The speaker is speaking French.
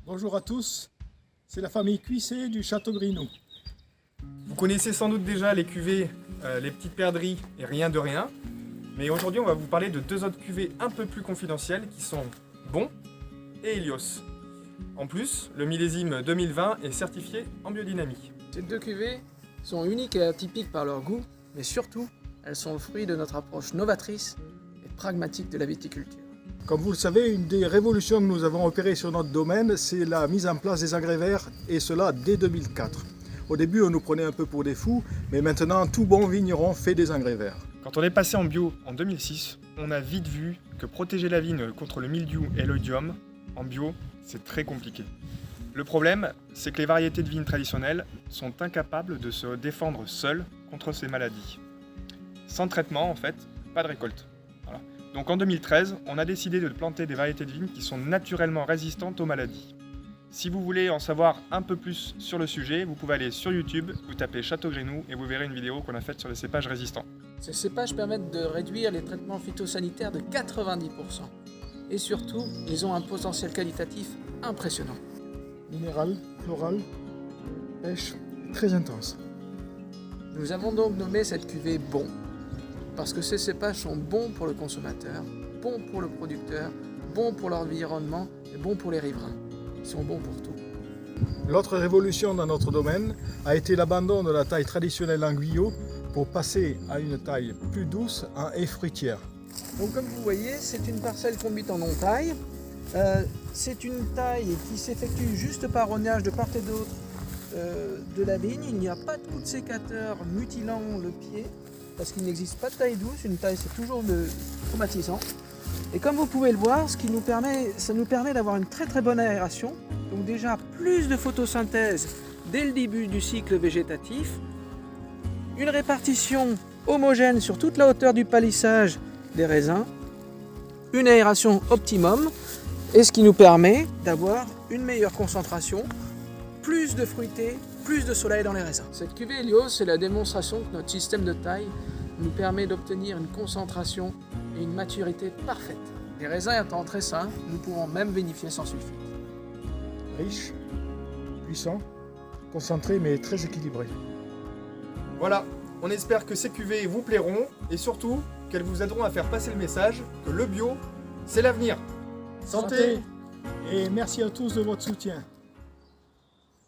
Bonjour à tous, c'est la famille Cuissé du Château Grinou. Vous connaissez sans doute déjà les cuvées Les Petites Perdrix et Rien de Rien, mais aujourd'hui on va vous parler de deux autres cuvées un peu plus confidentielles qui sont Bon et Helios. En plus, le millésime 2020 est certifié en biodynamie. Ces deux cuvées sont uniques et atypiques par leur goût, mais surtout, elles sont le fruit de notre approche novatrice et pragmatique de la viticulture. Comme vous le savez, une des révolutions que nous avons opérées sur notre domaine, c'est la mise en place des engrais verts, et cela dès 2004. Au début, on nous prenait un peu pour des fous, mais maintenant, tout bon vigneron fait des engrais verts. Quand on est passé en bio en 2006, on a vite vu que protéger la vigne contre le mildiou et l'oïdium, en bio, c'est très compliqué. Le problème, c'est que les variétés de vignes traditionnelles sont incapables de se défendre seules contre ces maladies. Sans traitement, en fait, pas de récolte. Voilà. Donc en 2013, on a décidé de planter des variétés de vignes qui sont naturellement résistantes aux maladies. Si vous voulez en savoir un peu plus sur le sujet, vous pouvez aller sur YouTube, vous tapez Château Grinou et vous verrez une vidéo qu'on a faite sur les cépages résistants. Ces cépages permettent de réduire les traitements phytosanitaires de 90%. Et surtout, ils ont un potentiel qualitatif impressionnant. Minéral, floral, pêche, très intense. Nous avons donc nommé cette cuvée Bon, parce que ces cépages sont bons pour le consommateur, bons pour le producteur, bons pour l'environnement et bons pour les riverains. Ils sont bons pour tout. L'autre révolution dans notre domaine a été l'abandon de la taille traditionnelle en guyot pour passer à une taille plus douce en haie fruitière. Donc comme vous voyez, c'est une parcelle conduite en non-taille. C'est une taille qui s'effectue juste par rognage de part et d'autre de la vigne. Il n'y a pas de coup de sécateur mutilant le pied, parce qu'il n'existe pas de taille douce. Une taille, c'est toujours traumatisant. Et comme vous pouvez le voir, ça nous permet d'avoir une très très bonne aération. Donc déjà plus de photosynthèse dès le début du cycle végétatif. Une répartition homogène sur toute la hauteur du palissage des raisins. Une aération optimum. Et ce qui nous permet d'avoir une meilleure concentration, plus de fruité, plus de soleil dans les raisins. Cette cuvée Helios, c'est la démonstration que notre système de taille nous permet d'obtenir une concentration et une maturité parfaite. Les raisins étant très sains, nous pouvons même vinifier sans sulfite. Riche, puissant, concentré mais très équilibré. Voilà, on espère que ces cuvées vous plairont et surtout qu'elles vous aideront à faire passer le message que le bio, c'est l'avenir. Santé et merci à tous de votre soutien.